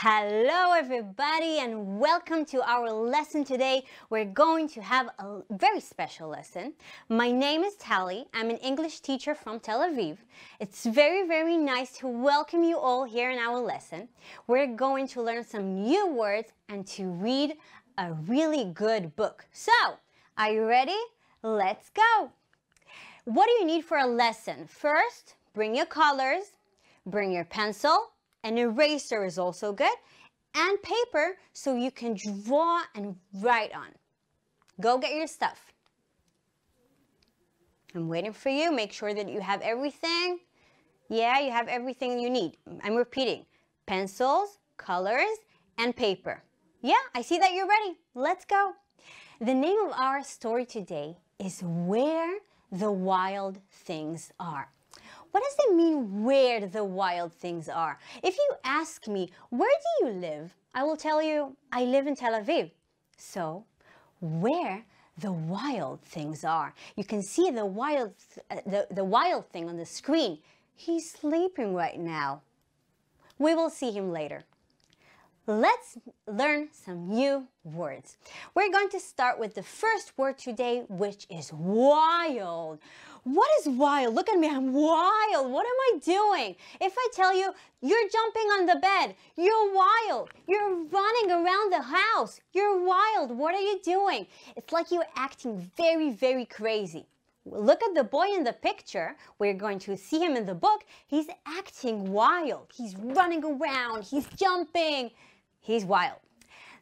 Hello everybody and welcome to our lesson today. We're going to have a very special lesson. My name is Tali. I'm an English teacher from Tel Aviv. It's very nice to welcome you all here in our lesson. We're going to learn some new words and to read a really good book. So, are you ready? Let's go! What do you need for a lesson? First, bring your colors, bring your pencil. An eraser is also good, and paper so you can draw and write on. Go get your stuff. I'm waiting for you. Make sure that you have everything. Yeah, you have everything you need. I'm repeating. Pencils, colors, and paper. Yeah, I see that you're ready. Let's go. The name of our story today is Where the Wild Things Are. What does it mean, where the wild things are? If you ask me, where do you live? I will tell you, I live in Tel Aviv. So, where the wild things are. You can see the wild thing on the screen. He's sleeping right now. We will see him later. Let's learn some new words. We're going to start with the first word today, which is wild. What is wild? Look at me, I'm wild. What am I doing? If I tell you, you're jumping on the bed, you're wild. You're running around the house, you're wild. What are you doing? It's like you're acting very crazy. Look at the boy in the picture. We're going to see him in the book. He's acting wild. He's running around, he's jumping. He's wild.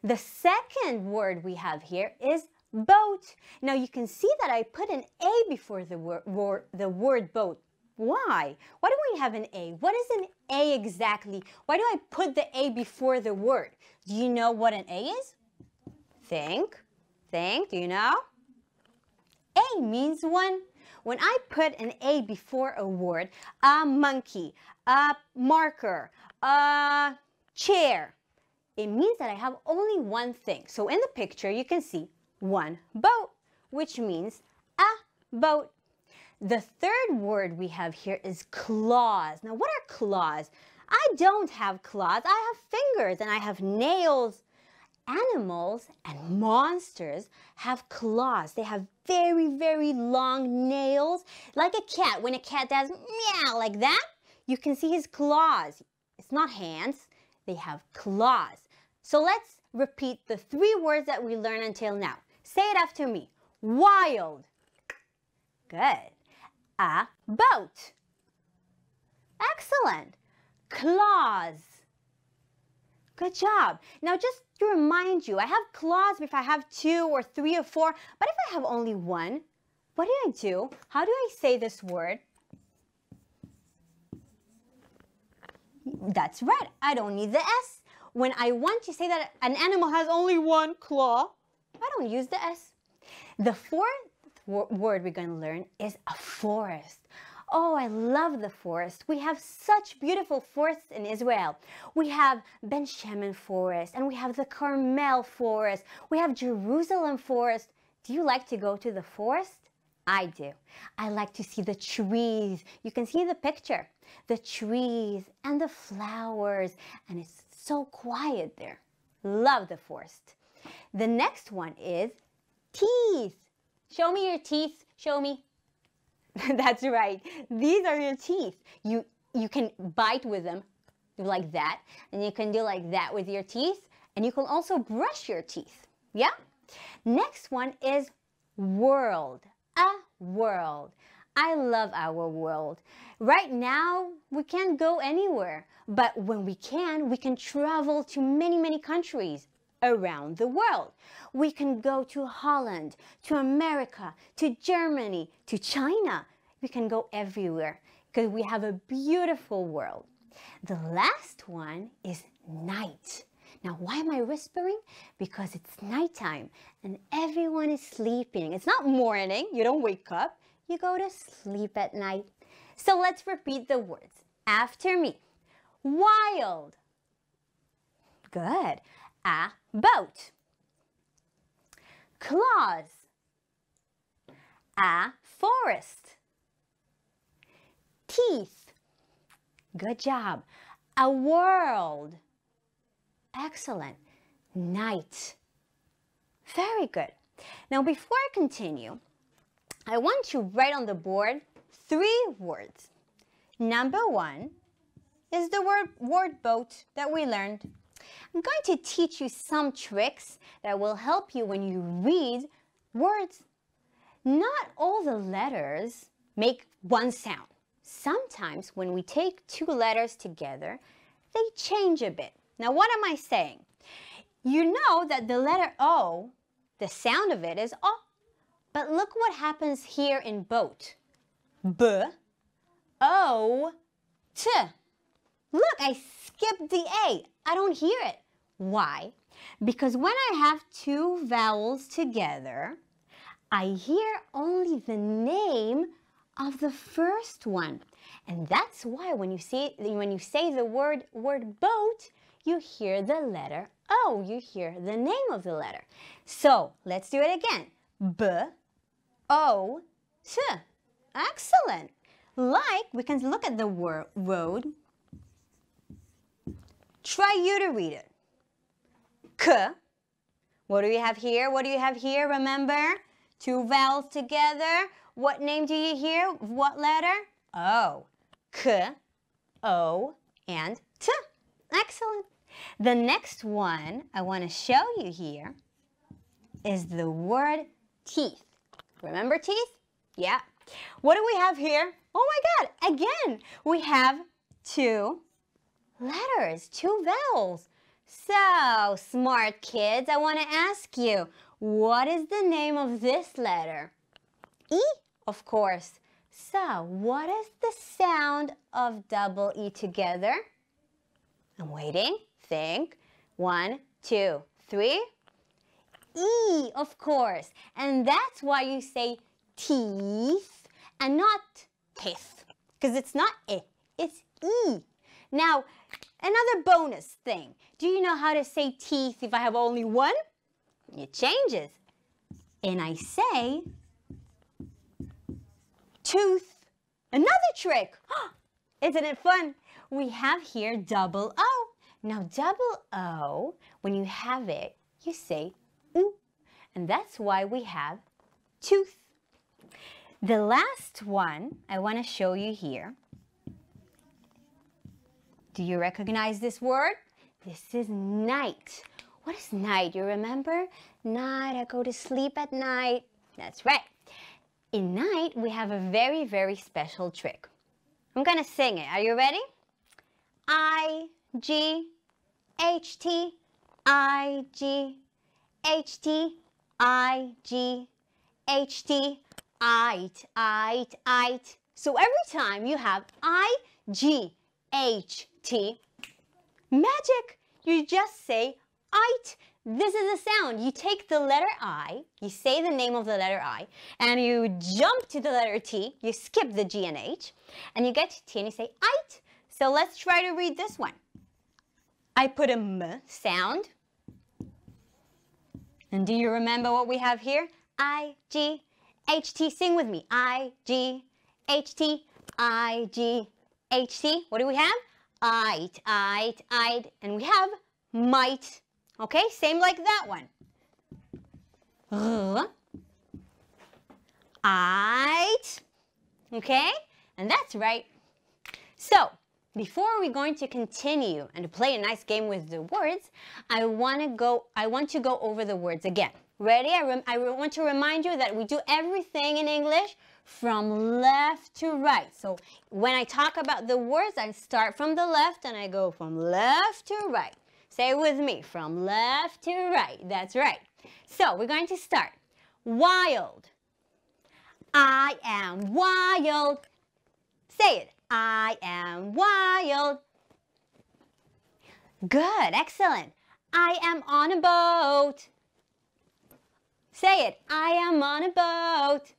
The second word we have here is boat. Now you can see that I put an A before the word boat. Why? Why do we have an A? What is an A exactly? Why do I put the A before the word? Do you know what an A is? Think. Do you know? A means one. When I put an A before a word, a monkey, a marker, a chair, it means that I have only one thing. So in the picture, you can see one boat, which means a boat. The third word we have here is claws. Now, what are claws? I don't have claws. I have fingers and I have nails. Animals and monsters have claws. They have very long nails, like a cat. When a cat does meow like that, you can see his claws. It's not hands. They have claws. So let's repeat the three words that we learned until now. Say it after me. Wild. Good. A boat. Excellent. Claws. Good job. Now just to remind you, I have claws if I have 2 or 3 or 4, but if I have only 1, what do I do? How do I say this word? That's right. I don't need the S. When I want to say that an animal has only 1 claw, I don't use the S. The fourth word we're going to learn is a forest. Oh, I love the forest. We have such beautiful forests in Israel. We have Ben Shemen forest and we have the Carmel forest. We have Jerusalem forest. Do you like to go to the forest? I do. I like to see the trees. You can see the picture. The trees and the flowers, and it's so quiet there. Love the forest. The next one is teeth. Show me your teeth. Show me. That's right. These are your teeth. You can bite with them like that, and you can do like that with your teeth, and you can also brush your teeth. Yeah? Next one is world. A world. I love our world. Right now, we can't go anywhere, but when we can travel to many countries around the world. We can go to Holland, to America, to Germany, to China. We can go everywhere because we have a beautiful world. The last one is night. Now, why am I whispering? Because it's nighttime and everyone is sleeping. It's not morning. You don't wake up. You go to sleep at night. So let's repeat the words after me. Wild. Good. A boat. Claws. A forest. Teeth. Good job. A world. Excellent. Night. Very good. Now, before I continue, I want to write on the board 3 words. Number 1 is the word boat that we learned. I'm going to teach you some tricks that will help you when you read words. Not all the letters make one sound. Sometimes when we take 2 letters together, they change a bit. Now, what am I saying? You know that the letter O, the sound of it is O. But look what happens here in boat. B, O, T. Look, I skipped the A. I don't hear it. Why? Because when I have 2 vowels together, I hear only the name of the first one. And that's why when you say the word boat, you hear the letter O. You hear the name of the letter. So let's do it again. B, O, T. Excellent. Like, we can look at the word road. Try you to read it. K. What do you have here? What do you have here? Remember? 2 vowels together. What name do you hear? What letter? O. K, O, and T. Excellent. The next one I want to show you here is the word teeth. Remember teeth? Yeah. What do we have here? Oh my God, again, we have 2 letters, 2 vowels. So, smart kids, I want to ask you, what is the name of this letter? E, of course. So, what is the sound of double E together? I'm waiting. Think. 1, 2, 3. E, of course. And that's why you say teeth and not teeth. Because it's not E, it's E. Now, another bonus thing. Do you know how to say teeth if I have only 1? It changes. And I say tooth. Another trick. Isn't it fun? We have here double O. Now, double O, when you have it, you say oo. And that's why we have tooth. The last one I want to show you here. Do you recognize this word? This is night. What is night? You remember? Night, I go to sleep at night. That's right. In night, we have a very, very special trick. I'm going to sing it. Are you ready? I, G, H, T, I, G, H, T, I, G, H, T, ite, ite, ite. So every time you have I, G, H, T, magic, you just say ite. This is a sound. You take the letter I, you say the name of the letter I, and you jump to the letter T, you skip the G and H, and you get to T and you say ite. So let's try to read this one. I put a M sound. And do you remember what we have here? I, G, H, T. Sing with me. I, G, H, T, I, G, H, T. What do we have? Ite, ite, ite. And we have might. Okay, same like that one. Ite. Okay, and that's right. So, before we're going to continue and to play a nice game with the words, I want to go over the words again. Ready? I want to remind you that we do everything in English from left to right. So when I talk about the words, I start from the left and I go from left to right. Say it with me, from left to right. That's right. So we're going to start. Wild. I am wild. Say it. I am wild. Good, excellent. I am on a boat. Say it. I am on a boat.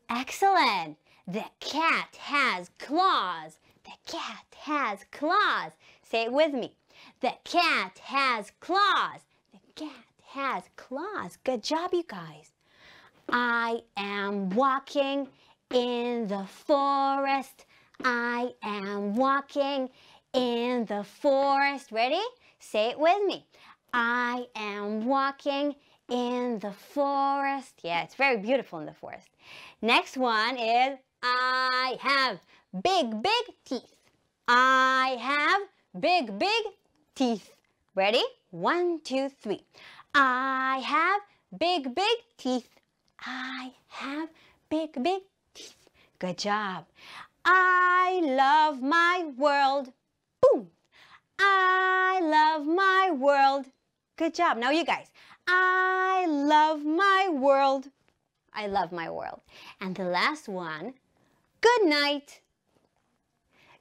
Excellent. The cat has claws. The cat has claws. Say it with me. The cat has claws. The cat has claws. Good job, you guys. I am walking in the forest. I am walking in the forest. Ready? Say it with me. I am walking in the forest. Yeah, it's very beautiful in the forest. Next one is I have big, big teeth. I have big, big teeth. Ready? 1, 2, 3. I have big, big teeth. I have big, big teeth. Good job. I love my world. Boom. I love my world. Good job. Now you guys. I love my world. I love my world. And the last one, good night.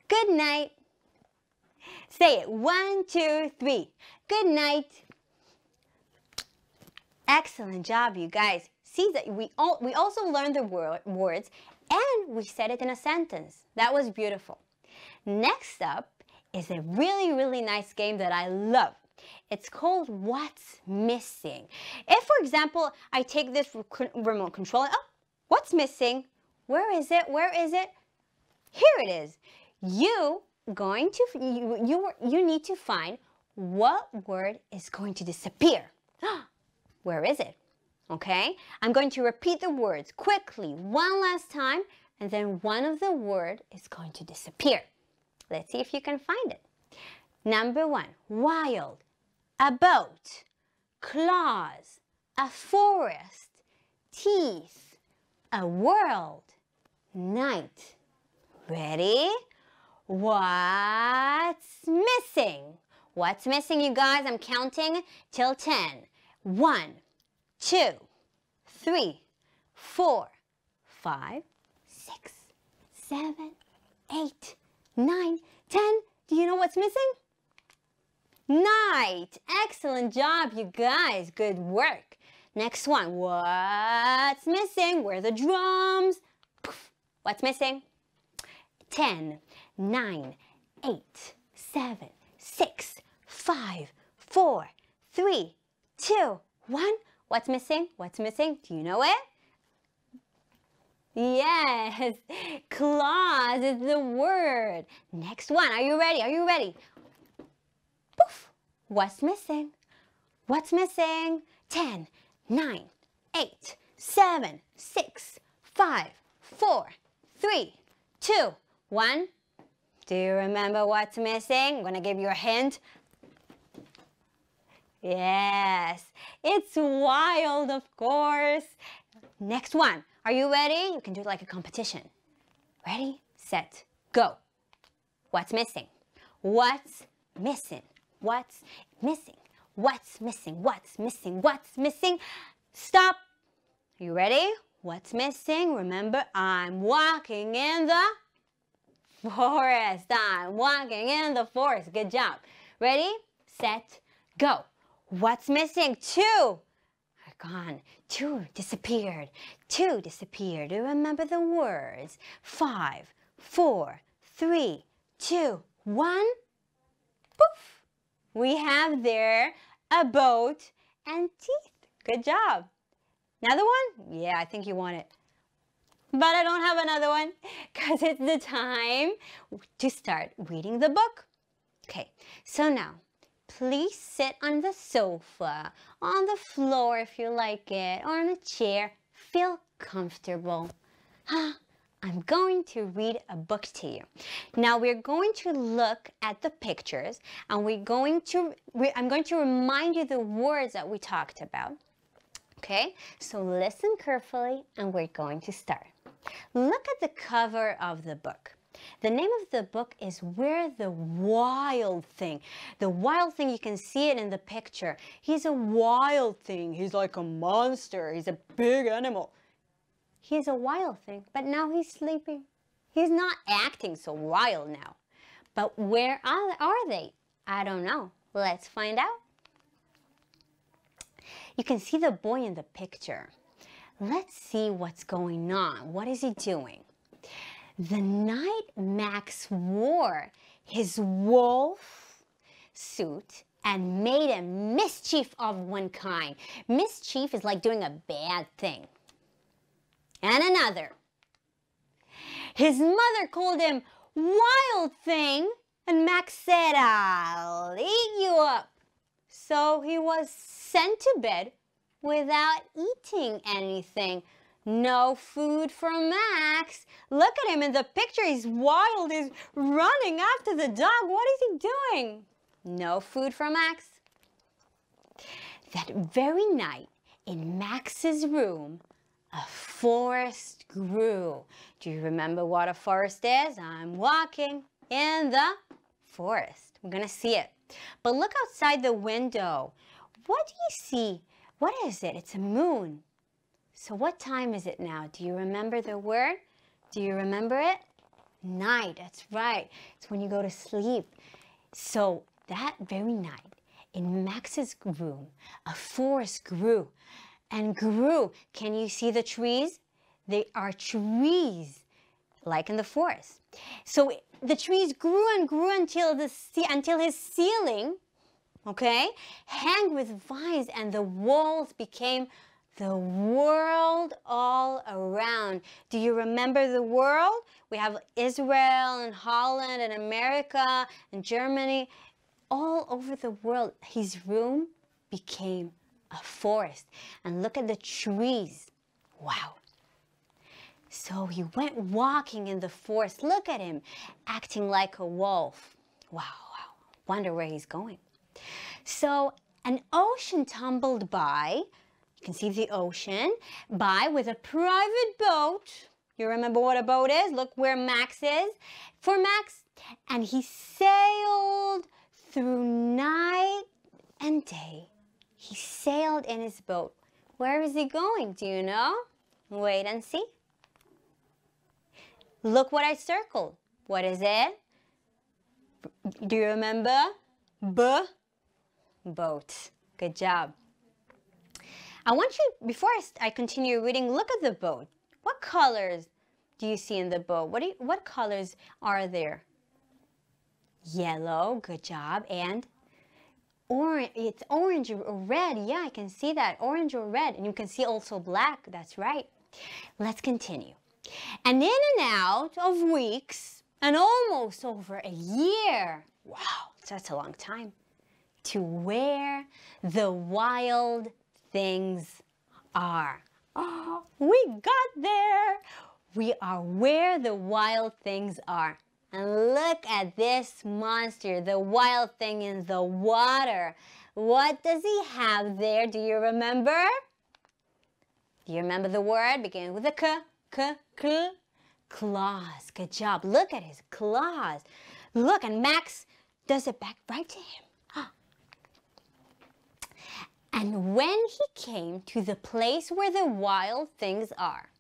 Good night. Say it. 1, 2, 3. Good night. Excellent job, you guys. See that we also learned the words and we said it in a sentence. That was beautiful. Next up is a really, really nice game that I love. It's called What's Missing. If, for example, I take this remote control, oh, what's missing? Where is it? Where is it? Here it is. You need to find what word is going to disappear. Where is it? Okay, I'm going to repeat the words quickly one last time, and then one of the words is going to disappear. Let's see if you can find it. Number 1, wild, a boat, claws, a forest, teeth, a world, night. Ready? What's missing? What's missing, you guys? I'm counting till 10. 1, 2, 3, 4, 5, 6, 7, 8, 9, 10. Do you know what's missing? Night. Excellent job, you guys. Good work. Next one. What's missing? Where are the drums? What's missing? 10, 9, 8, 7, 6, 5, 4, 3, 2, 1. What's missing? What's missing? Do you know it? Yes, claws is the word. Next one. Are you ready? Are you ready? Poof. What's missing? What's missing? 10, 9, 8, 7, 6, 5, 4, 3, 2, 1. Do you remember what's missing? I'm going to give you a hint. Yes, it's wild, of course. Next one. Are you ready? You can do it like a competition. Ready, set, go. What's missing? What's missing? What's missing? What's missing? What's missing? What's missing? Stop. Are you ready? What's missing? Remember, I'm walking in the forest. I'm walking in the forest. Good job. Ready, set, go. What's missing? 2 are gone. 2 disappeared. 2 disappeared. Do you remember the words? 5, 4, 3, 2, 1. Poof. We have there a boat and teeth. Good job. Another one? Yeah, I think you want it. But I don't have another one because it's the time to start reading the book. Okay, so now please sit on the sofa, on the floor if you like it, or on a chair. Feel comfortable. I'm going to read a book to you. Now we're going to look at the pictures and I'm going to remind you the words that we talked about. Okay, so listen carefully and we're going to start. Look at the cover of the book. The name of the book is Where the Wild Thing. The wild thing, you can see it in the picture. He's a wild thing. He's like a monster. He's a big animal. He's a wild thing, but now he's sleeping. He's not acting so wild now. But where are they? I don't know. Let's find out. You can see the boy in the picture. Let's see what's going on. What is he doing? The night Max wore his wolf suit and made a mischief of one kind. Mischief is like doing a bad thing. And another. His mother called him Wild Thing And Max said, I'll eat you up. So he was sent to bed without eating anything. No food for Max. Look at him in the picture. He's wild. He's running after the dog. What is he doing? No food for Max. That very night, in Max's room, a forest grew. Do you remember what a forest is? I'm walking in the forest. We're going to see it. But look outside the window. What do you see? What is it? It's a moon. So what time is it now? Do you remember the word? Do you remember it? Night. That's right. It's when you go to sleep. So that very night, in Max's room, a forest grew and grew. Can you see the trees? They are trees, like in the forest. So the trees grew and grew until his ceiling, okay, hung with vines, and the walls became the world all around. Do you remember the world? We have Israel and Holland and America and Germany. All over the world, his room became a forest. And look at the trees. Wow. So he went walking in the forest. Look at him, acting like a wolf. Wow, wow. Wonder where he's going. So an ocean tumbled by. You can see the ocean by with a private boat. You remember what a boat is? Look where Max is. For Max. And he sailed through night and day. He sailed in his boat. Where is he going? Do you know? Wait and see. Look what I circled. What is it? Do you remember? Boat. Good job. I want you, before I continue reading, look at the boat. What colors do you see in the boat? What colors are there? Yellow, good job, and orange. It's orange or red. Yeah, I can see that, orange or red, and you can see also black. That's right. Let's continue. And in and out of weeks, and almost over a year. Wow, that's a long time. To where the wild things are. Oh, we got there. We are where the wild things are. And look at this monster, the wild thing in the water. What does he have there? Do you remember? Do you remember the word? Beginning with a k. Claws. Good job. Look at his claws. Look, and Max does it back right to him. And when he came to the place where the wild things are,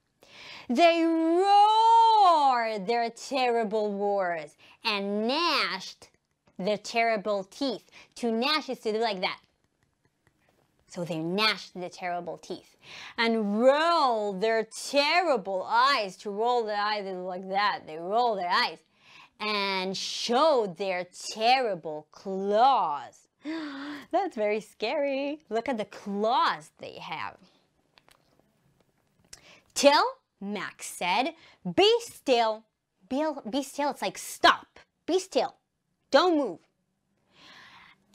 they roared their terrible roars and gnashed their terrible teeth. To gnash is to do like that. So they gnashed their terrible teeth and rolled their terrible eyes. To roll their eyes like that. They rolled their eyes and showed their terrible claws. That's very scary. Look at the claws they have. Till Max said, "Be still." Be still. It's like stop. Be still. Don't move.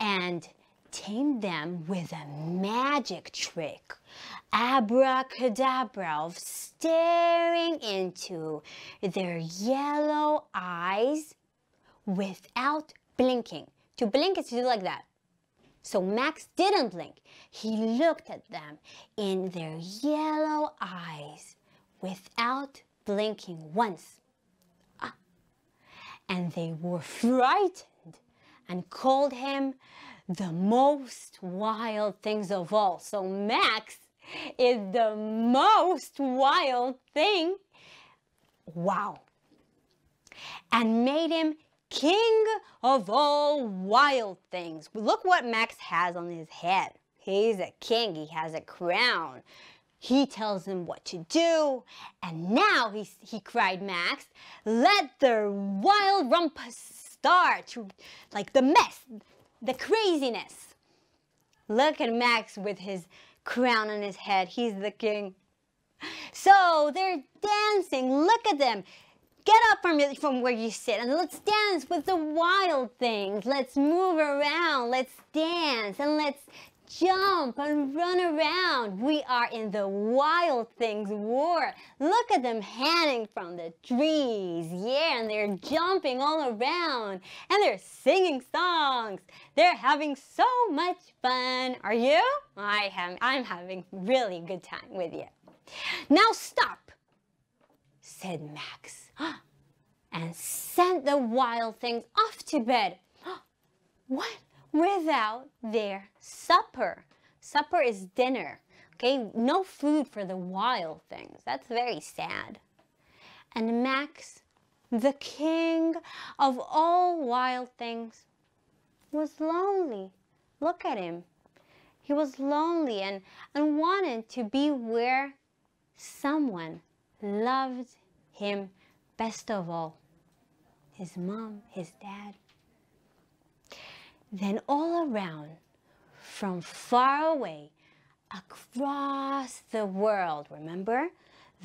And tamed them with a magic trick. Abracadabra of staring into their yellow eyes without blinking. To blink is to do like that. So Max didn't blink. He looked at them in their yellow eyes without blinking once. And they were frightened and called him the most wild things of all. So Max is the most wild thing. Wow. And made him king of all wild things. Look what Max has on his head. He's a king. He has a crown. He tells him what to do. And now, he cried Max, let the wild rumpus start. Like the mess, the craziness. Look at Max with his crown on his head. He's the king. So they're dancing. Look at them. Get up from where you sit and let's dance with the wild things. Let's move around, let's dance, and let's jump and run around. We are in the Wild Things world. Look at them hanging from the trees. Yeah, and they're jumping all around. And they're singing songs. They're having so much fun. Are you? I'm having really good time with you. Now stop, said Max, and sent the wild things off to bed. What? Without their supper. Supper is dinner. Okay, no food for the wild things. That's very sad. And Max, the king of all wild things, was lonely. Look at him. He was lonely and wanted to be where someone loved him best of all. His mom, his dad. Then all around, from far away, across the world, remember?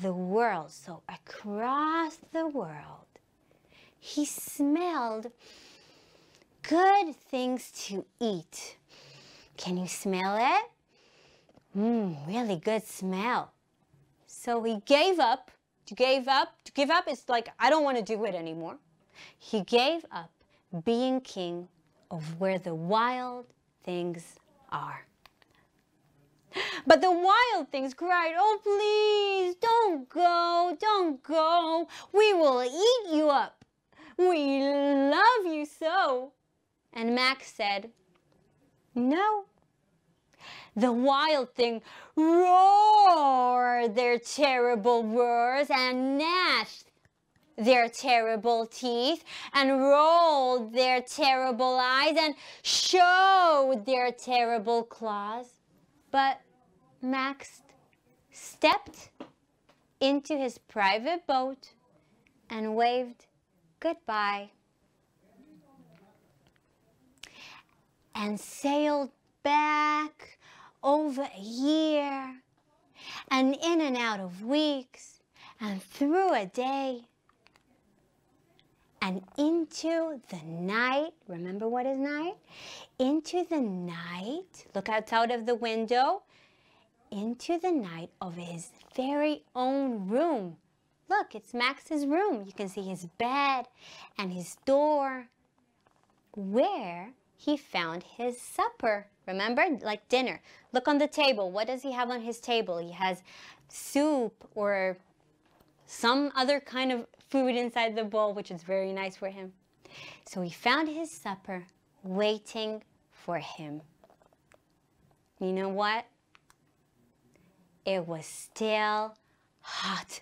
The world, so across the world, he smelled good things to eat. Can you smell it? Really good smell. So he gave up. To give up is like, I don't want to do it anymore. He gave up being king of where the wild things are. But the wild things cried, "Oh, please, don't go, don't go. We will eat you up. We love you so." And Max said, "No." The wild thing roared their terrible roars and gnashed their terrible teeth and rolled their terrible eyes and showed their terrible claws. But Max stepped into his private boat and waved goodbye and sailed back over a year and in and out of weeks and through a day and into the night. Remember what is night? Into the night. Look outside of the window. Into the night of his very own room. Look, it's Max's room. You can see his bed and his door where he found his supper. Remember, like dinner. Look on the table. What does he have on his table? He has soup or some other kind of food inside the bowl, which is very nice for him. So he found his supper waiting for him. You know what? It was still hot.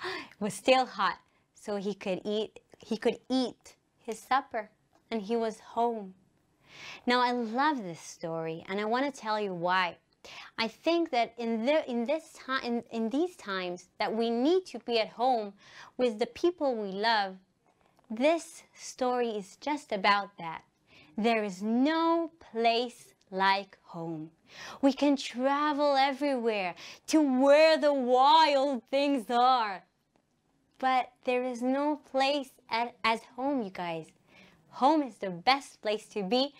It was still hot. So he could eat his supper and he was home. Now I love this story and I want to tell you why. I think that in these times that we need to be at home with the people we love, this story is just about that. There is no place like home. We can travel everywhere to where the wild things are. But there is no place as home, you guys. Home is the best place to be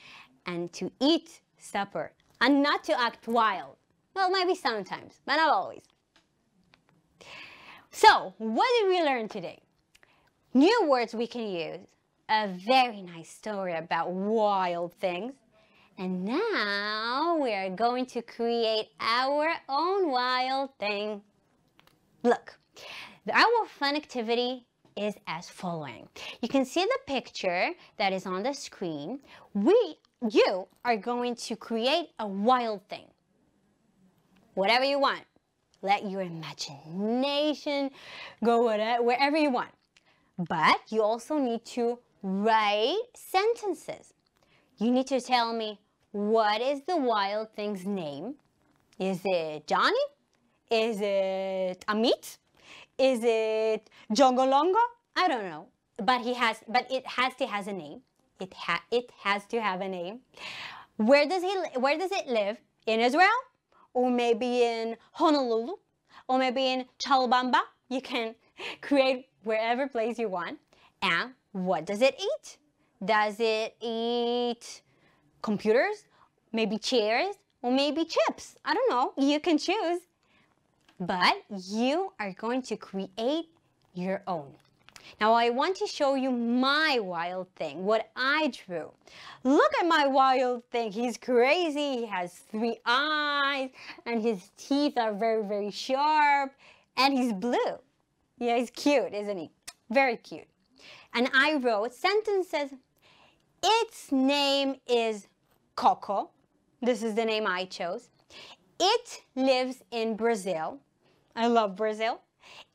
and to eat supper. And not to act wild. Well, maybe sometimes, but not always. So, what did we learn today? New words we can use. A very nice story about wild things. And now we are going to create our own wild thing. Look, our fun activity is as following. You can see the picture that is on the screen. You are going to create a wild thing. Whatever you want. Let your imagination go wherever you want. But you also need to write sentences. You need to tell me, what is the wild thing's name? Is it Johnny? Is it Amit? Is it Jongolongo? I don't know. But it has to have a name. It has to have a name. Where does it live? In Israel? Or maybe in Honolulu? Or maybe in Chalobamba? You can Create wherever place you want. And what does it eat? Does it eat computers? Maybe chairs? Or maybe chips? I don't know. You can choose. But you are going to create your own. Now I want to show you my wild thing, what I drew. Look at my wild thing. He's crazy. He has 3 eyes and his teeth are very, very sharp and he's blue. Yeah, he's cute, isn't he? Very cute. And I wrote sentences. Its name is Coco. This is the name I chose. It lives in Brazil. I love Brazil.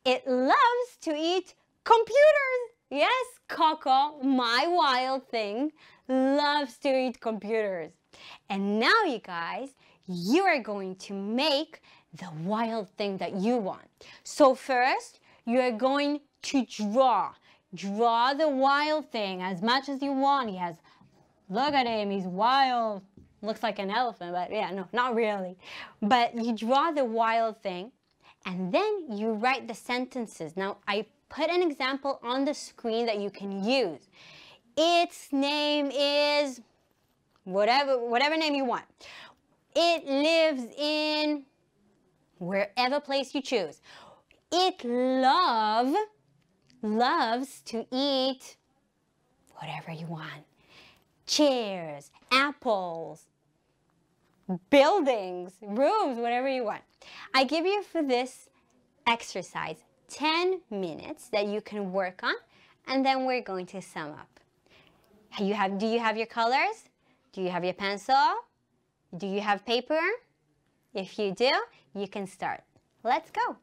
It loves to eat computers. Yes, Coco, my wild thing, loves to eat computers. And now, you guys, you are going to make the wild thing that you want. So first, you are going to draw. Draw the wild thing as much as you want. He has, look at him, he's wild. Looks like an elephant, but yeah, no, not really. But you draw the wild thing. And then you write the sentences. Now, I put an example on the screen that you can use. Its name is whatever name you want. It lives in wherever place you choose. It loves to eat whatever you want. Chairs, apples, buildings, rooms, whatever you want. I give you for this exercise 10 minutes that you can work on, and then we're going to sum up. Do you have your colors? Do you have your pencil? Do you have paper? If you do, you can start. Let's go.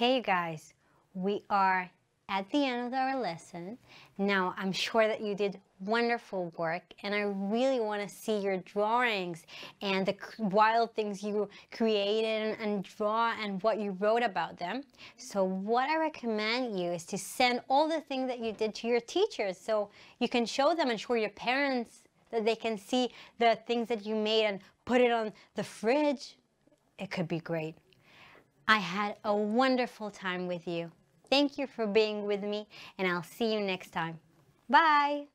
Okay, you guys, we are at the end of our lesson. Now, I'm sure that you did wonderful work, and I really want to see your drawings and the wild things you created and draw and what you wrote about them. So what I recommend you is to send all the things that you did to your teachers so you can show them and show your parents that they can see the things that you made and put it on the fridge. It could be great. I had a wonderful time with you. Thank you for being with me, and I'll see you next time. Bye!